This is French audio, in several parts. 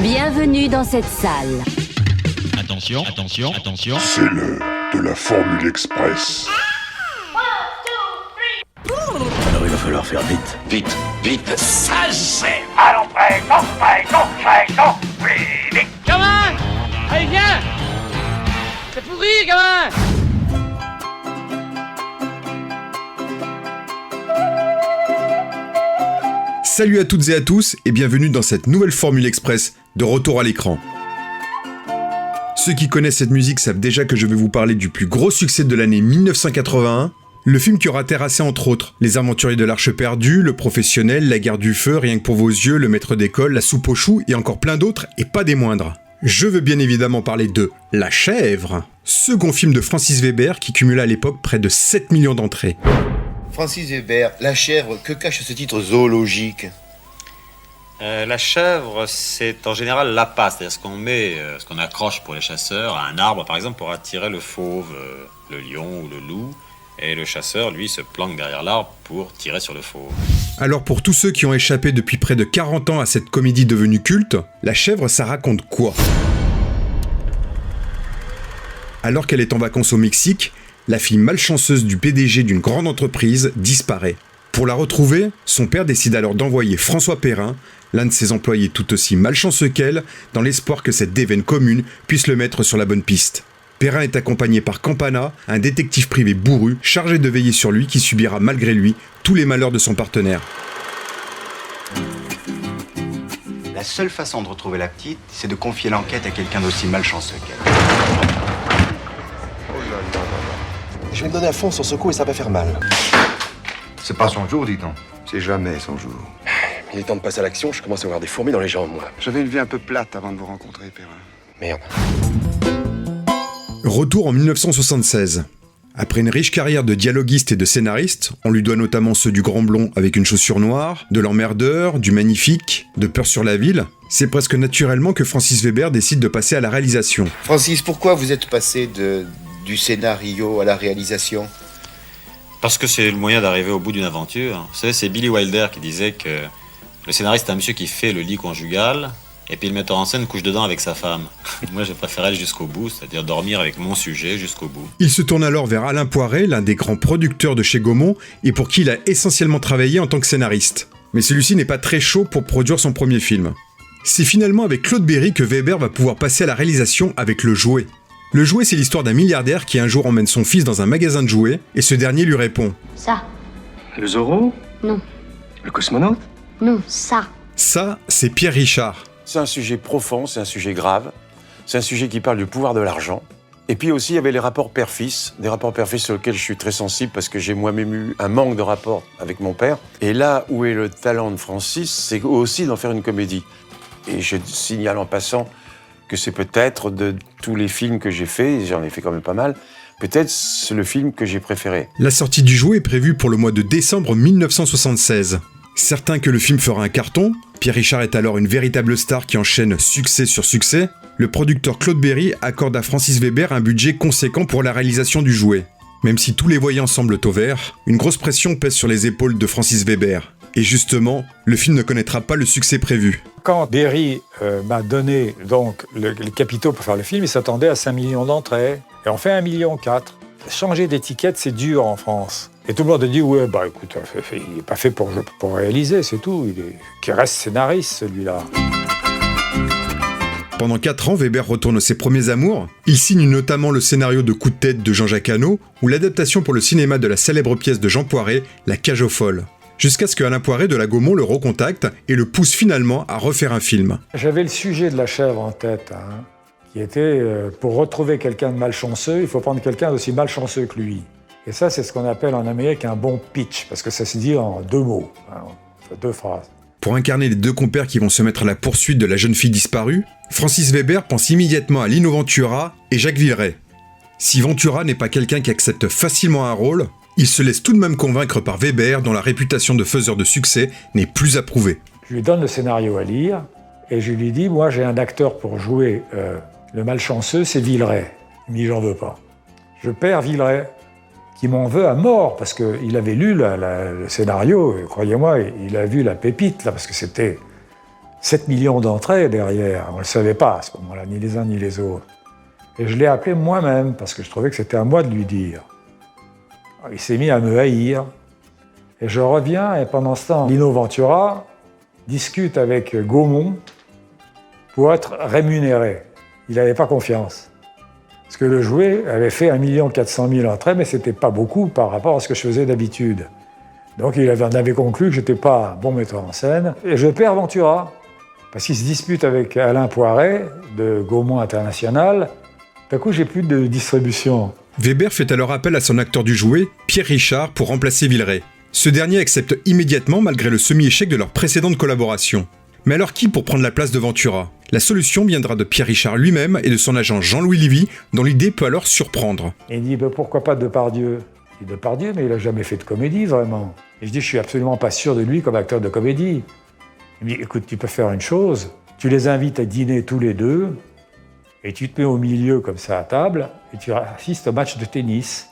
Bienvenue dans cette salle. Attention, attention, attention. C'est l'heure de la Formule Express. Alors il va falloir faire vite. Vite, vite. Ça c'est. Allons, prêt, vite. Gamin! Allez, viens! C'est pourri, gamin! Salut à toutes et à tous et bienvenue dans cette nouvelle Formule Express de retour à l'écran. Ceux qui connaissent cette musique savent déjà que je vais vous parler du plus gros succès de l'année 1981, le film qui aura terrassé entre autres Les Aventuriers de l'Arche perdue, Le Professionnel, La Guerre du Feu, Rien que pour vos yeux, Le Maître d'école, La Soupe aux choux et encore plein d'autres et pas des moindres. Je veux bien évidemment parler de La Chèvre, second film de Francis Weber qui cumula à l'époque près de 7 millions d'entrées. Francis Weber, La Chèvre, que cache ce titre zoologique? La chèvre, c'est en général l'appât, c'est-à-dire ce qu'on accroche pour les chasseurs à un arbre, par exemple, pour attirer le fauve, le lion ou le loup. Et le chasseur, lui, se planque derrière l'arbre pour tirer sur le fauve. Alors pour tous ceux qui ont échappé depuis près de 40 ans à cette comédie devenue culte, La Chèvre, ça raconte quoi? Alors qu'elle est en vacances au Mexique, la fille malchanceuse du PDG d'une grande entreprise disparaît. Pour la retrouver, son père décide alors d'envoyer François Perrin, l'un de ses employés tout aussi malchanceux qu'elle, dans l'espoir que cette déveine commune puisse le mettre sur la bonne piste. Perrin est accompagné par Campana, un détective privé bourru, chargé de veiller sur lui qui subira malgré lui tous les malheurs de son partenaire. La seule façon de retrouver la petite, c'est de confier l'enquête à quelqu'un d'aussi malchanceux qu'elle. Je vais me donner à fond sur ce coup et ça va faire mal. C'est pas son jour, dit-on. C'est jamais son jour. Il est temps de passer à l'action, je commence à avoir des fourmis dans les jambes, moi. J'avais une vie un peu plate avant de vous rencontrer, Perrin. Merde. Retour en 1976. Après une riche carrière de dialoguiste et de scénariste, on lui doit notamment ceux du Grand Blond avec une chaussure noire, de l'Emmerdeur, du Magnifique, de Peur sur la ville, c'est presque naturellement que Francis Weber décide de passer à la réalisation. Francis, pourquoi vous êtes passé du scénario à la réalisation? Parce que c'est le moyen d'arriver au bout d'une aventure. Vous savez, c'est Billy Wilder qui disait que le scénariste est un monsieur qui fait le lit conjugal, et puis le metteur en scène couche dedans avec sa femme. Moi, j'ai préféré aller jusqu'au bout, c'est-à-dire dormir avec mon sujet jusqu'au bout. Il se tourne alors vers Alain Poiret, l'un des grands producteurs de chez Gaumont, et pour qui il a essentiellement travaillé en tant que scénariste. Mais celui-ci n'est pas très chaud pour produire son premier film. C'est finalement avec Claude Berry que Weber va pouvoir passer à la réalisation avec Le Jouet. Le Jouet, c'est l'histoire d'un milliardaire qui un jour emmène son fils dans un magasin de jouets, et ce dernier lui répond « Ça. Le Zorro? Non. Le cosmonaute? Non, ça. Ça, c'est Pierre Richard. C'est un sujet profond, c'est un sujet grave, c'est un sujet qui parle du pouvoir de l'argent. Et puis aussi, il y avait les rapports père-fils, des rapports père-fils sur lesquels je suis très sensible parce que j'ai moi-même eu un manque de rapport avec mon père. Et là où est le talent de Francis, c'est aussi d'en faire une comédie. Et je signale en passant que c'est peut-être de tous les films que j'ai faits, j'en ai fait quand même pas mal, peut-être c'est le film que j'ai préféré. La sortie du Jouet est prévue pour le mois de décembre 1976. Certain que le film fera un carton, Pierre Richard est alors une véritable star qui enchaîne succès sur succès, le producteur Claude Berry accorde à Francis Weber un budget conséquent pour la réalisation du Jouet. Même si tous les voyants semblent au vert, une grosse pression pèse sur les épaules de Francis Weber. Et justement, le film ne connaîtra pas le succès prévu. Quand Berry m'a donné donc les capitaux pour faire le film, il s'attendait à 5 millions d'entrées. Et on fait 1,4 million. Changer d'étiquette, c'est dur en France. Et tout le monde a dit, ouais, bah écoute, il n'est pas fait pour réaliser, c'est tout. Qu'il reste scénariste, celui-là. Pendant 4 ans, Weber retourne ses premiers amours. Il signe notamment le scénario de Coup de tête de Jean-Jacques Hano ou l'adaptation pour le cinéma de la célèbre pièce de Jean Poiret, La Cage aux folles. Jusqu'à ce que Alain Poiret de la Gaumont le recontacte et le pousse finalement à refaire un film. J'avais le sujet de La Chèvre en tête, qui était, pour retrouver quelqu'un de malchanceux, il faut prendre quelqu'un d'aussi malchanceux que lui. Et ça, c'est ce qu'on appelle en Amérique un bon pitch, parce que ça se dit en 2 mots, 2 phrases. Pour incarner les 2 compères qui vont se mettre à la poursuite de la jeune fille disparue, Francis Weber pense immédiatement à Lino Ventura et Jacques Villeray. Si Ventura n'est pas quelqu'un qui accepte facilement un rôle, il se laisse tout de même convaincre par Weber, dont la réputation de faiseur de succès n'est plus à prouver. Je lui donne le scénario à lire, et je lui dis, moi j'ai un acteur pour jouer le malchanceux, c'est Villeray. Il me dit, j'en veux pas. Je perds Villeray, qui m'en veut à mort, parce qu'il avait lu le scénario, et croyez-moi, il a vu la pépite, là, parce que c'était 7 millions d'entrées derrière. On ne le savait pas à ce moment-là, ni les uns ni les autres. Et je l'ai appelé moi-même, parce que je trouvais que c'était à moi de lui dire. Alors, il s'est mis à me haïr. Et je reviens, et pendant ce temps, Lino Ventura discute avec Gaumont pour être rémunéré. Il n'avait pas confiance. Parce que le jouet avait fait 1 400 000 entrées, mais ce n'était pas beaucoup par rapport à ce que je faisais d'habitude. Donc il en avait conclu que je n'étais pas un bon metteur en scène. Et je perds Ventura, parce qu'il se dispute avec Alain Poiret, de Gaumont International. D'un coup, j'ai plus de distribution. Weber fait alors appel à son acteur du jouet, Pierre Richard, pour remplacer Villeray. Ce dernier accepte immédiatement malgré le semi-échec de leur précédente collaboration. Mais alors qui pour prendre la place de Ventura? La solution viendra de Pierre Richard lui-même et de son agent Jean-Louis Livy, dont l'idée peut alors surprendre. Et il dit pourquoi pas Depardieu? Il dit Depardieu, mais il n'a jamais fait de comédie vraiment. Et je dis je suis absolument pas sûr de lui comme acteur de comédie. Il me dit écoute, tu peux faire une chose, tu les invites à dîner tous les deux, et tu te mets au milieu comme ça à table, et tu assistes au match de tennis.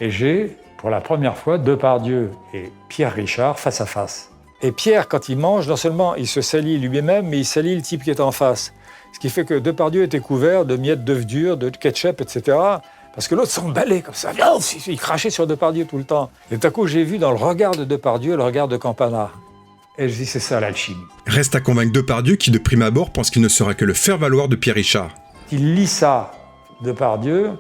Et j'ai, pour la première fois, Depardieu et Pierre Richard face à face. Et Pierre, quand il mange, non seulement il se salit lui-même, mais il salit le type qui est en face. Ce qui fait que Depardieu était couvert de miettes d'œufs durs, de ketchup, etc. Parce que l'autre s'emballait comme ça. Il crachait sur Depardieu tout le temps. Et tout à coup, j'ai vu dans le regard de Depardieu le regard de Campana. Et je dis, c'est ça l'alchimie. Reste à convaincre Depardieu qui, de prime abord, pense qu'il ne sera que le faire-valoir de Pierre Richard. Il lit ça, Depardieu,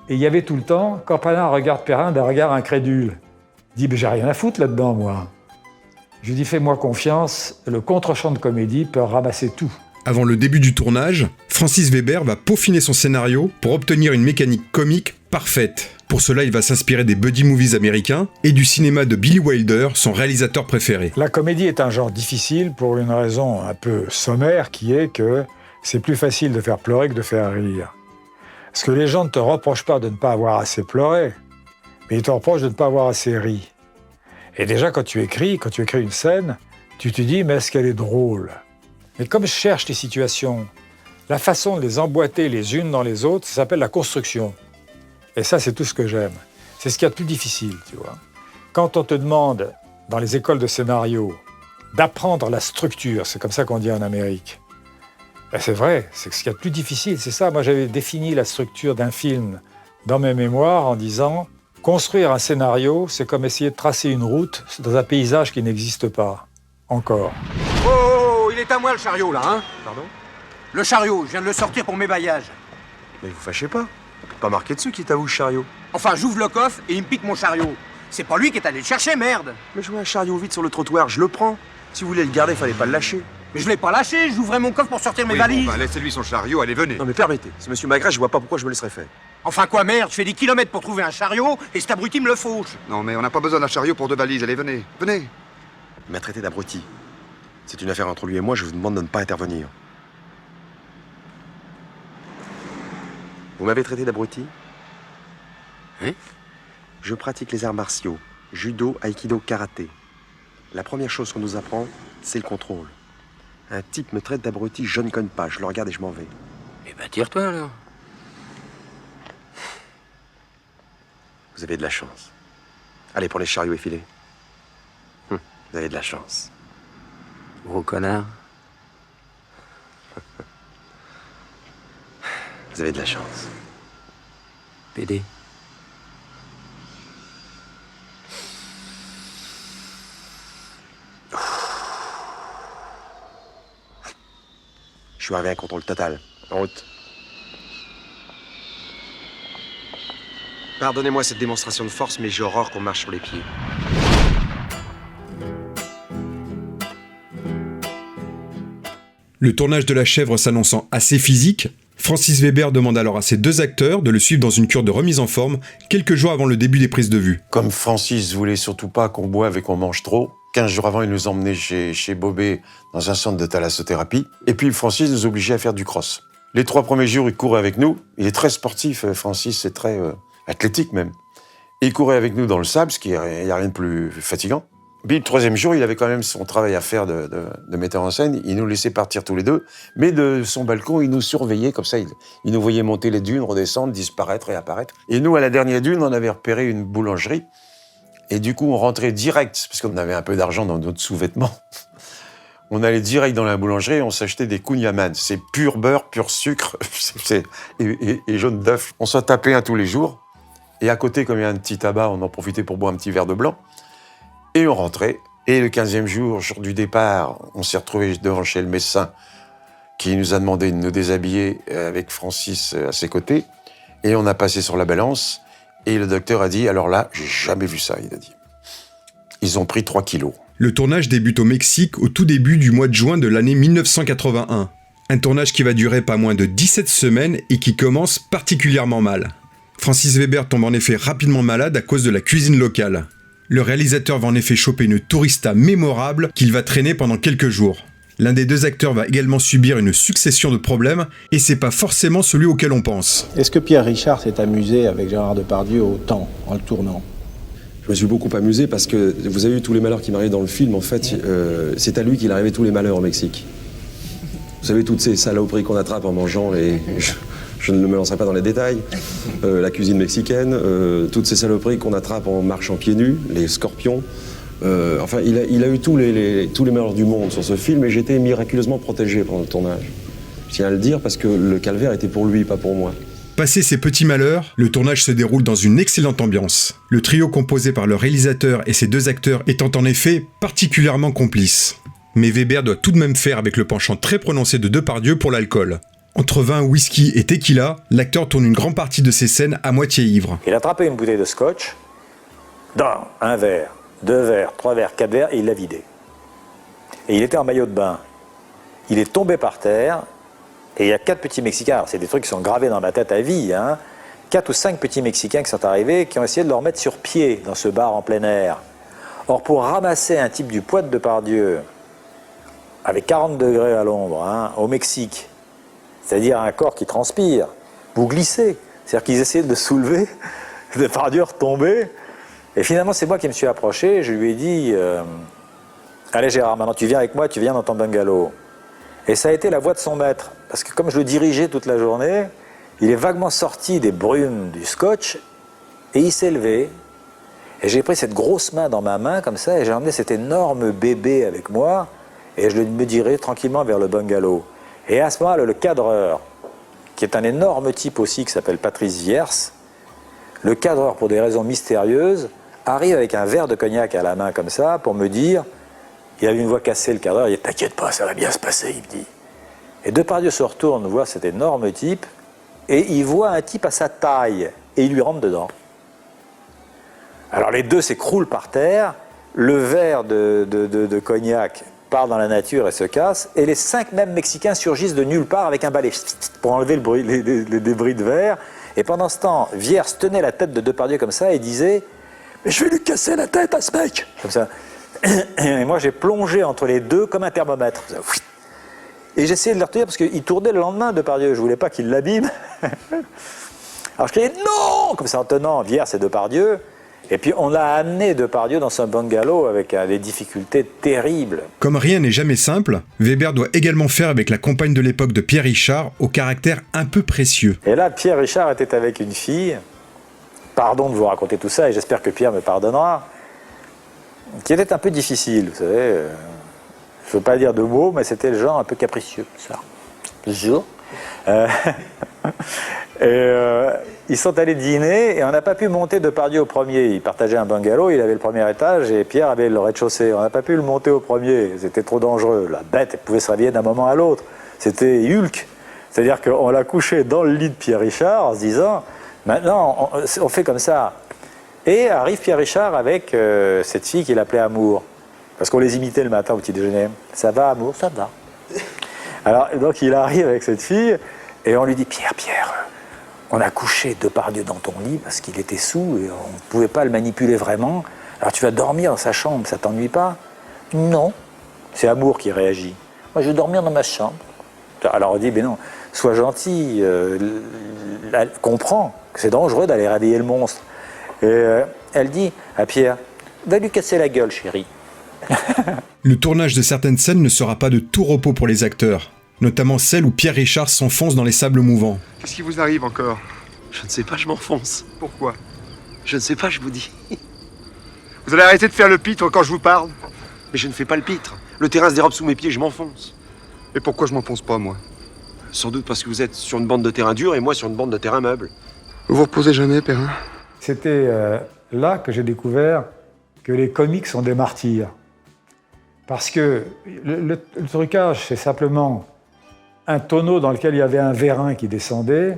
et il y avait tout le temps, Campana regarde Perrin d'un regard incrédule. Il dit, j'ai rien à foutre là-dedans, moi. Je lui dis, fais-moi confiance, le contre-champ de comédie peut ramasser tout. Avant le début du tournage, Francis Weber va peaufiner son scénario pour obtenir une mécanique comique parfaite. Pour cela, il va s'inspirer des buddy movies américains et du cinéma de Billy Wilder, son réalisateur préféré. La comédie est un genre difficile pour une raison un peu sommaire, qui est que c'est plus facile de faire pleurer que de faire rire. Parce que les gens ne te reprochent pas de ne pas avoir assez pleuré, mais ils te reprochent de ne pas avoir assez ri. Et déjà, quand tu écris une scène, tu te dis, mais est-ce qu'elle est drôle? Mais comme je cherche les situations, la façon de les emboîter les unes dans les autres, ça s'appelle la construction. Et ça, c'est tout ce que j'aime. C'est ce qu'il y a de plus difficile, tu vois. Quand on te demande, dans les écoles de scénario, d'apprendre la structure, c'est comme ça qu'on dit en Amérique, ben c'est vrai, c'est ce qu'il y a de plus difficile, c'est ça. Moi, j'avais défini la structure d'un film dans mes mémoires en disant « Construire un scénario, c'est comme essayer de tracer une route dans un paysage qui n'existe pas. Encore. » Oh, il est à moi le chariot, là, hein? Pardon? Le chariot, je viens de le sortir pour mes baillages. Mais vous fâchez pas. Pas marqué dessus qui t'avoue le chariot. Enfin, j'ouvre le coffre et il me pique mon chariot. C'est pas lui qui est allé le chercher, merde! Mais je vois un chariot vide sur le trottoir, je le prends. Si vous voulez le garder, fallait pas le lâcher. Mais je l'ai pas lâché, j'ouvrais mon coffre pour sortir mes valises. Bon, bah, laissez-lui son chariot, allez, venez. Non mais permettez, c'est monsieur Magret, je vois pas pourquoi je me laisserais faire. Enfin quoi, merde, je fais des kilomètres pour trouver un chariot et cet abruti me le fauche. Non, mais on n'a pas besoin d'un chariot pour 2 valises, allez, venez, venez. Il m'a traité d'abruti. C'est une affaire entre lui et moi, je vous demande de ne pas intervenir. Vous m'avez traité d'abruti? Hein? Je pratique les arts martiaux, judo, aïkido, karaté. La première chose qu'on nous apprend, c'est le contrôle. Un type me traite d'abruti, je ne cogne pas, je le regarde et je m'en vais. Eh ben tire-toi alors. Vous avez de la chance. Allez, pour les chariots effilés. Vous avez de la chance. Gros connard. Vous avez de la chance. PD. Je suis arrivé à un contrôle total. En route. Pardonnez-moi cette démonstration de force, mais j'ai horreur qu'on marche sur les pieds. Le tournage de La Chèvre s'annonçant assez physique, Francis Weber demande alors à ses 2 acteurs de le suivre dans une cure de remise en forme quelques jours avant le début des prises de vue. Comme Francis voulait surtout pas qu'on boive et qu'on mange trop, 15 jours avant, il nous emmenait chez Bobet dans un centre de thalassothérapie. Et puis Francis nous obligeait à faire du cross. Les 3 premiers jours, il courait avec nous. Il est très sportif, Francis, c'est très athlétique même. Et il courait avec nous dans le sable, ce qui n'y a rien de plus fatigant. Puis le 3e jour, il avait quand même son travail à faire de metteur en scène. Il nous laissait partir tous les 2, mais de son balcon, il nous surveillait comme ça. Il nous voyait monter les dunes, redescendre, disparaître et apparaître. Et nous, à la dernière dune, on avait repéré une boulangerie. Et du coup, on rentrait direct, parce qu'on avait un peu d'argent dans notre sous-vêtements. On allait direct dans la boulangerie et on s'achetait des kouign-amann. C'est pur beurre, pur sucre et jaune d'œuf. On s'en tapait un tous les jours. Et à côté, comme il y a un petit tabac, on en profitait pour boire un petit verre de blanc. Et on rentrait. Et le 15e jour du départ, on s'est retrouvés devant chez le médecin qui nous a demandé de nous déshabiller avec Francis à ses côtés. Et on a passé sur la balance. Et le docteur a dit, alors là, j'ai jamais vu ça, il a dit. Ils ont pris 3 kilos. Le tournage débute au Mexique au tout début du mois de juin de l'année 1981. Un tournage qui va durer pas moins de 17 semaines et qui commence particulièrement mal. Francis Weber tombe en effet rapidement malade à cause de la cuisine locale. Le réalisateur va en effet choper une tourista mémorable qu'il va traîner pendant quelques jours. L'un des deux acteurs va également subir une succession de problèmes et c'est pas forcément celui auquel on pense. Est-ce que Pierre Richard s'est amusé avec Gérard Depardieu autant en le tournant ? Je me suis beaucoup amusé parce que vous avez vu tous les malheurs qui m'arrivent dans le film. En fait, c'est à lui qu'il arrivait tous les malheurs au Mexique. Vous savez, toutes ces saloperies qu'on attrape en mangeant, je ne me lancerai pas dans les détails. La cuisine mexicaine, toutes ces saloperies qu'on attrape en marchant pieds nus, les scorpions. Enfin, il a eu tous les malheurs du monde sur ce film et j'étais miraculeusement protégé pendant le tournage. Je tiens à le dire parce que le calvaire était pour lui, pas pour moi. Passé ces petits malheurs, le tournage se déroule dans une excellente ambiance. Le trio composé par le réalisateur et ses deux acteurs étant en effet particulièrement complices. Mais Weber doit tout de même faire avec le penchant très prononcé de Depardieu pour l'alcool. Entre vin, whisky et tequila, l'acteur tourne une grande partie de ses scènes à moitié ivre. Il a attrapé une bouteille de scotch, dans un verre, 2 verres, 3 verres, 4 verres, et il l'a vidé. Et il était en maillot de bain. Il est tombé par terre, et il y a 4 petits Mexicains, alors c'est des trucs qui sont gravés dans ma tête à vie, 4 ou 5 petits Mexicains qui sont arrivés, qui ont essayé de le remettre sur pied dans ce bar en plein air. Or, pour ramasser un type du poids de Depardieu, avec 40 degrés à l'ombre, au Mexique, c'est-à-dire un corps qui transpire, vous glissez. C'est-à-dire qu'ils essayaient de le soulever, Depardieu retombé. Et finalement, c'est moi qui me suis approché, je lui ai dit allez Gérard, maintenant tu viens avec moi, tu viens dans ton bungalow. Et ça a été la voix de son maître, parce que comme je le dirigeais toute la journée, il est vaguement sorti des brumes du scotch, et il s'est levé, et j'ai pris cette grosse main dans ma main, comme ça, et j'ai emmené cet énorme bébé avec moi, et je me dirigeais tranquillement vers le bungalow. Et à ce moment-là, le cadreur, qui est un énorme type aussi, qui s'appelle Patrice Viers, le cadreur, pour des raisons mystérieuses, arrive avec un verre de cognac à la main comme ça, pour me dire, il avait une voix cassée, le cadreur, il dit « T'inquiète pas, ça va bien se passer », il me dit. Et Depardieu se retourne voir cet énorme type, et il voit un type à sa taille, et il lui rentre dedans. Alors les deux s'écroulent par terre, le verre de cognac part dans la nature et se casse, et les 5 mêmes Mexicains surgissent de nulle part avec un balai pour enlever le bruit, les débris de verre. Et pendant ce temps, Viers tenait la tête de Depardieu comme ça et disait « Mais je vais lui casser la tête à ce mec !» Comme ça. Et moi, j'ai plongé entre les deux comme un thermomètre. Et j'essayais de le retenir parce qu'il tournait le lendemain, Depardieu. Je voulais pas qu'il l'abîme. Alors je criais « Non !» comme ça en tenant Viers et Depardieu. Et puis on a amené Depardieu dans son bungalow avec des difficultés terribles. Comme rien n'est jamais simple, Weber doit également faire avec la compagne de l'époque de Pierre Richard, au caractère un peu précieux. Et là, Pierre Richard était avec une fille, pardon de vous raconter tout ça, et j'espère que Pierre me pardonnera, qui était un peu difficile, vous savez. Je ne veux pas dire de mots, mais c'était le genre un peu capricieux, ça. Bonjour. Ils sont allés dîner et on n'a pas pu monter Depardieu au premier. Il partageait un bungalow, il avait le premier étage et Pierre avait le rez-de-chaussée. On n'a pas pu le monter au premier, c'était trop dangereux. La bête, elle pouvait se réveiller d'un moment à l'autre. C'était Hulk. C'est-à-dire qu'on l'a couché dans le lit de Pierre Richard en se disant « Maintenant, on fait comme ça ». Et arrive Pierre Richard avec cette fille qu'il appelait Amour. Parce qu'on les imitait le matin au petit déjeuner. « Ça va, Amour ? Ça va. » Alors, donc il arrive avec cette fille et on lui dit « Pierre, on a couché Depardieu dans ton lit parce qu'il était saoul et on ne pouvait pas le manipuler vraiment. Alors tu vas dormir dans sa chambre, ça t'ennuie pas ? » « Non. » C'est Amour qui réagit. « Moi je vais dormir dans ma chambre. » Alors on dit « Mais non, sois gentil, comprends que c'est dangereux d'aller réveiller le monstre. » Et elle dit à Pierre « Va lui casser la gueule, chérie. » Le tournage de certaines scènes ne sera pas de tout repos pour les acteurs, notamment celle où Pierre Richard s'enfonce dans les sables mouvants. Qu'est-ce qui vous arrive encore ? Je ne sais pas, je m'enfonce. Pourquoi ? Je ne sais pas, je vous dis. Vous allez arrêter de faire le pitre quand je vous parle ? Mais je ne fais pas le pitre. Le terrain se dérobe sous mes pieds, je m'enfonce. Et pourquoi je m'enfonce pas, moi? Sans doute parce que vous êtes sur une bande de terrain dur et moi sur une bande de terrain meuble. Vous vous reposez jamais, Perrin? C'était là que j'ai découvert que les comiques sont des martyrs. Parce que le trucage, c'est simplement un tonneau dans lequel il y avait un vérin qui descendait,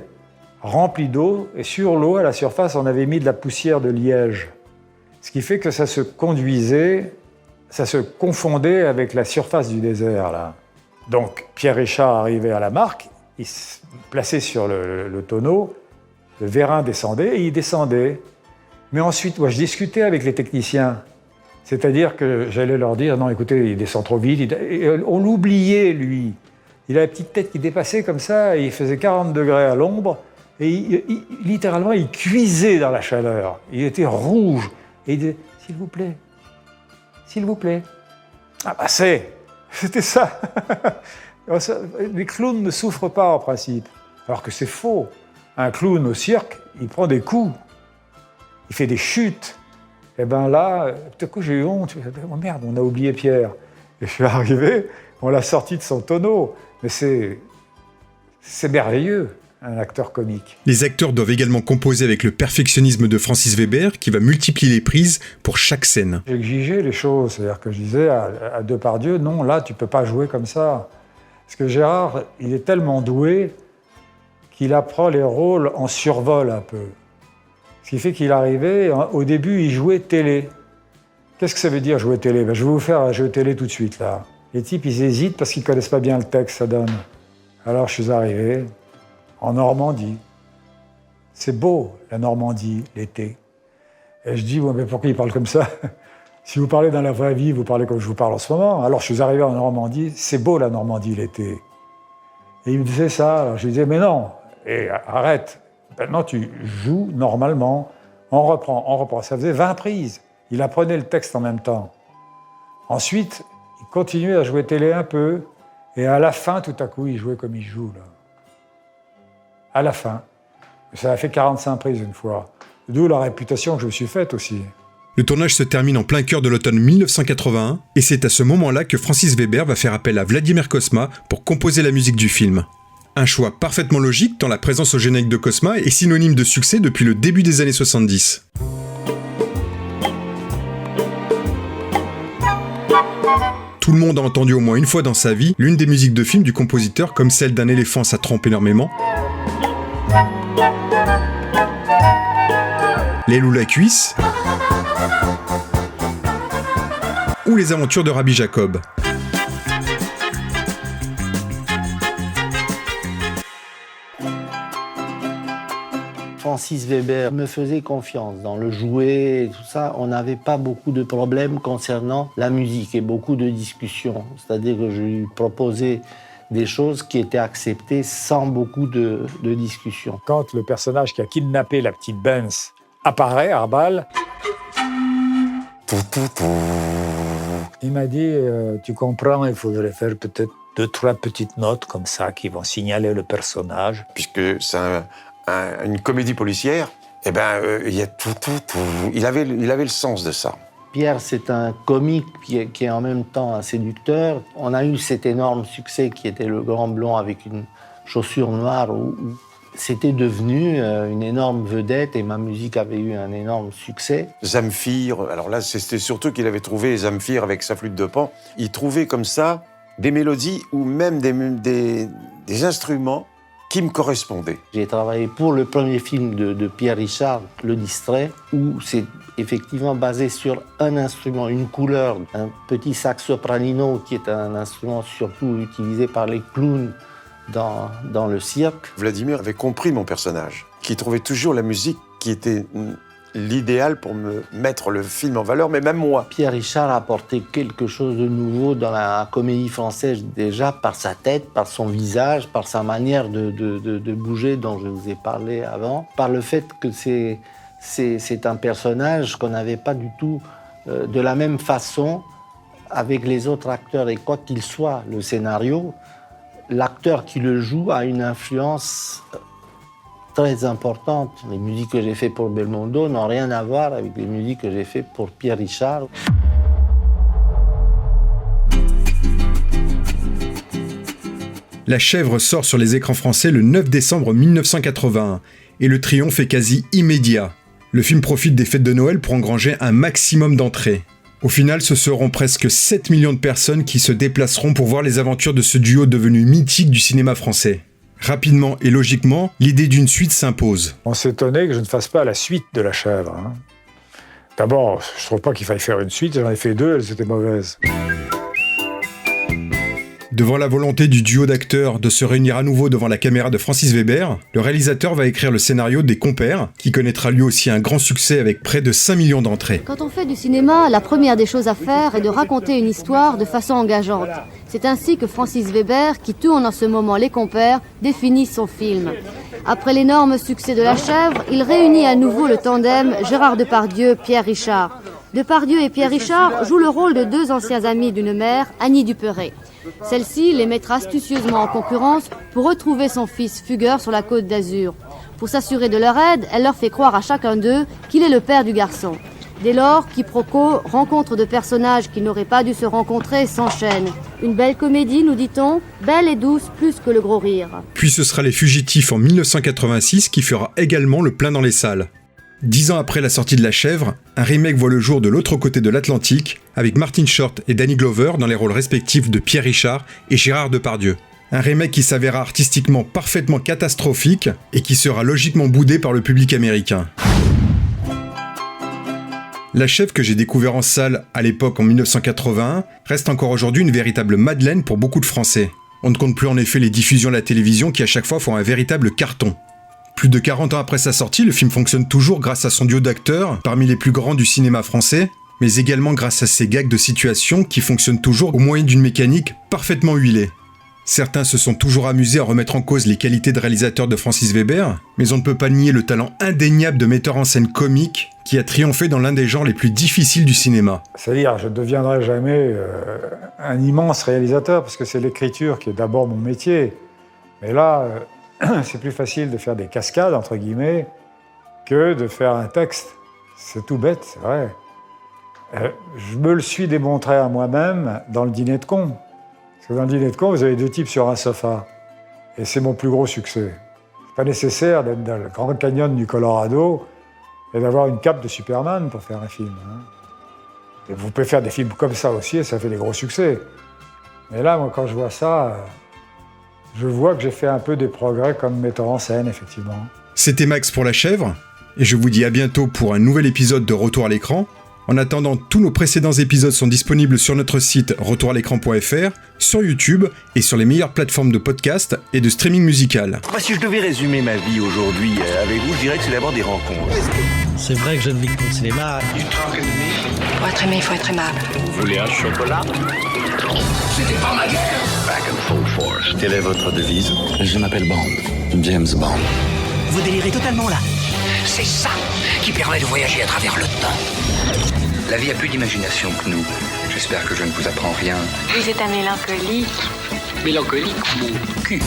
rempli d'eau, et sur l'eau, à la surface, on avait mis de la poussière de liège. Ce qui fait que ça se conduisait, ça se confondait avec la surface du désert, là. Donc, Pierre Richard arrivait à la marque, il se plaçait sur le tonneau, le vérin descendait et il descendait. Mais ensuite, moi, je discutais avec les techniciens. C'est-à-dire que j'allais leur dire, non, écoutez, il descend trop vite. Et on l'oubliait, lui. Il a la petite tête qui dépassait comme ça, et il faisait 40 degrés à l'ombre, et littéralement, il cuisait dans la chaleur. Il était rouge. Et il disait, s'il vous plaît, s'il vous plaît. Ah bah c'était ça. Les clowns ne souffrent pas, en principe. Alors que c'est faux. Un clown au cirque, il prend des coups. Il fait des chutes. Et bien là, tout à coup, j'ai eu honte. Oh merde, on a oublié Pierre. Et je suis arrivé, on l'a sorti de son tonneau. Mais c'est merveilleux, un acteur comique. Les acteurs doivent également composer avec le perfectionnisme de Francis Weber, qui va multiplier les prises pour chaque scène. J'exigeais les choses, c'est-à-dire que je disais à Depardieu, non, là, tu peux pas jouer comme ça. Parce que Gérard, il est tellement doué qu'il apprend les rôles en survol un peu. Ce qui fait qu'il arrivait, au début, il jouait télé. Qu'est-ce que ça veut dire, jouer télé? Je vais vous faire un jeu télé tout de suite, là. Les types, ils hésitent parce qu'ils connaissent pas bien le texte, ça donne. Alors, je suis arrivé en Normandie. C'est beau, la Normandie, l'été. Et je dis, ouais, mais pourquoi ils parlent comme ça? Si vous parlez dans la vraie vie, vous parlez comme je vous parle en ce moment. Alors, je suis arrivé en Normandie, c'est beau, la Normandie, l'été. Et il me disait ça, alors je lui disais, mais non, et arrête. Maintenant, tu joues normalement, on reprend. Ça faisait 20 prises. Il apprenait le texte en même temps. Ensuite, il continuait à jouer télé un peu, et à la fin, tout à coup, il jouait comme il joue, là. À la fin. Ça a fait 45 prises une fois. D'où la réputation que je me suis faite aussi. Le tournage se termine en plein cœur de l'automne 1981, et c'est à ce moment-là que Francis Weber va faire appel à Vladimir Cosma pour composer la musique du film. Un choix parfaitement logique tant la présence au générique de Cosma est synonyme de succès depuis le début des années 70. Tout le monde a entendu au moins une fois dans sa vie l'une des musiques de film du compositeur, comme celle d'un éléphant ça trompe énormément, L'aile ou la cuisse, ou Les aventures de Rabbi Jacob. Francis Weber me faisait confiance dans le jouet et tout ça. On n'avait pas beaucoup de problèmes concernant la musique et beaucoup de discussions. C'est-à-dire que je lui proposais des choses qui étaient acceptées sans beaucoup de discussions. Quand le personnage qui a kidnappé la petite Benz apparaît, Arbal, il m'a dit tu comprends, il faudrait faire peut-être 2-3 petites notes comme ça qui vont signaler le personnage. Puisque c'est une comédie policière, eh ben, il y a tout. Il avait le sens de ça. Pierre, c'est un comique qui est en même temps un séducteur. On a eu cet énorme succès qui était le grand blond avec une chaussure noire où c'était devenu une énorme vedette et ma musique avait eu un énorme succès. Zamfir, alors là, c'était surtout qu'il avait trouvé Zamfir avec sa flûte de Pan. Il trouvait comme ça des mélodies ou même des instruments qui me correspondaient. J'ai travaillé pour le premier film de Pierre Richard, Le Distrait, où c'est effectivement basé sur un instrument, une couleur, un petit sax sopranino qui est un instrument surtout utilisé par les clowns dans le cirque. Vladimir avait compris mon personnage, qui trouvait toujours la musique qui était l'idéal pour me mettre le film en valeur, mais même moi. Pierre Richard a apporté quelque chose de nouveau dans la comédie française, déjà par sa tête, par son visage, par sa manière de bouger dont je vous ai parlé avant, par le fait que c'est un personnage qu'on n'avait pas du tout de la même façon avec les autres acteurs. Et quoi qu'il soit, le scénario, l'acteur qui le joue a une influence très importante. Les musiques que j'ai faites pour Belmondo n'ont rien à voir avec les musiques que j'ai faites pour Pierre Richard. La Chèvre sort sur les écrans français le 9 décembre 1981 et le triomphe est quasi immédiat. Le film profite des fêtes de Noël pour engranger un maximum d'entrées. Au final, ce seront presque 7 millions de personnes qui se déplaceront pour voir les aventures de ce duo devenu mythique du cinéma français. Rapidement et logiquement, l'idée d'une suite s'impose. On s'étonnait que je ne fasse pas la suite de La Chèvre. D'abord, je ne trouve pas qu'il faille faire une suite, j'en ai fait 2, elles étaient mauvaises. Devant la volonté du duo d'acteurs de se réunir à nouveau devant la caméra de Francis Weber, le réalisateur va écrire le scénario des Compères, qui connaîtra lui aussi un grand succès avec près de 5 millions d'entrées. Quand on fait du cinéma, la première des choses à faire est de raconter une histoire de façon engageante. C'est ainsi que Francis Weber, qui tourne en ce moment Les Compères, définit son film. Après l'énorme succès de La Chèvre, il réunit à nouveau le tandem Gérard Depardieu, Pierre Richard. Depardieu et Pierre Richard jouent le rôle de 2 anciens amis d'une mère, Annie Duperré. Celle-ci les mettra astucieusement en concurrence pour retrouver son fils fugueur sur la Côte d'Azur. Pour s'assurer de leur aide, elle leur fait croire à chacun d'eux qu'il est le père du garçon. Dès lors, quiproquos, rencontres de personnages qui n'auraient pas dû se rencontrer s'enchaînent. Une belle comédie, nous dit-on, belle et douce plus que le gros rire. Puis ce sera Les Fugitifs en 1986 qui fera également le plein dans les salles. 10 ans après la sortie de La Chèvre, un remake voit le jour de l'autre côté de l'Atlantique, avec Martin Short et Danny Glover dans les rôles respectifs de Pierre Richard et Gérard Depardieu. Un remake qui s'avéra artistiquement parfaitement catastrophique et qui sera logiquement boudé par le public américain. La Chèvre que j'ai découvert en salle à l'époque en 1981 reste encore aujourd'hui une véritable madeleine pour beaucoup de Français. On ne compte plus en effet les diffusions à la télévision qui à chaque fois font un véritable carton. Plus de 40 ans après sa sortie, le film fonctionne toujours grâce à son duo d'acteurs, parmi les plus grands du cinéma français, mais également grâce à ses gags de situation qui fonctionnent toujours au moyen d'une mécanique parfaitement huilée. Certains se sont toujours amusés à remettre en cause les qualités de réalisateur de Francis Weber, mais on ne peut pas nier le talent indéniable de metteur en scène comique qui a triomphé dans l'un des genres les plus difficiles du cinéma. C'est-à-dire, je ne deviendrai jamais un immense réalisateur, parce que c'est l'écriture qui est d'abord mon métier. Mais là, c'est plus facile de faire des cascades, entre guillemets, que de faire un texte. C'est tout bête, c'est vrai. Je me le suis démontré à moi-même dans le Dîner de cons. Parce que dans le Dîner de cons, vous avez 2 types sur un sofa. Et c'est mon plus gros succès. C'est pas nécessaire d'être dans le Grand Canyon du Colorado et d'avoir une cape de Superman pour faire un film. Et vous pouvez faire des films comme ça aussi et ça fait des gros succès. Mais là, moi, quand je vois ça, je vois que j'ai fait un peu des progrès comme metteur en scène, effectivement. C'était Max pour La Chèvre, et je vous dis à bientôt pour un nouvel épisode de Retour à l'écran. En attendant, tous nos précédents épisodes sont disponibles sur notre site retouralécran.fr, sur YouTube et sur les meilleures plateformes de podcast et de streaming musical. Si je devais résumer ma vie aujourd'hui avec vous, je dirais que c'est d'abord des rencontres. C'est vrai que je ne vis que pour le cinéma. Pour être aimé, il faut être aimable. Vous voulez un chocolat? C'était pas ma guerre. Back and full force. Quelle est votre devise? Je m'appelle Bond. James Bond. Vous délirez totalement là. C'est ça qui permet de voyager à travers le temps. La vie a plus d'imagination que nous. J'espère que je ne vous apprends rien. Vous êtes un mélancolique. Mélancolique, mon cul.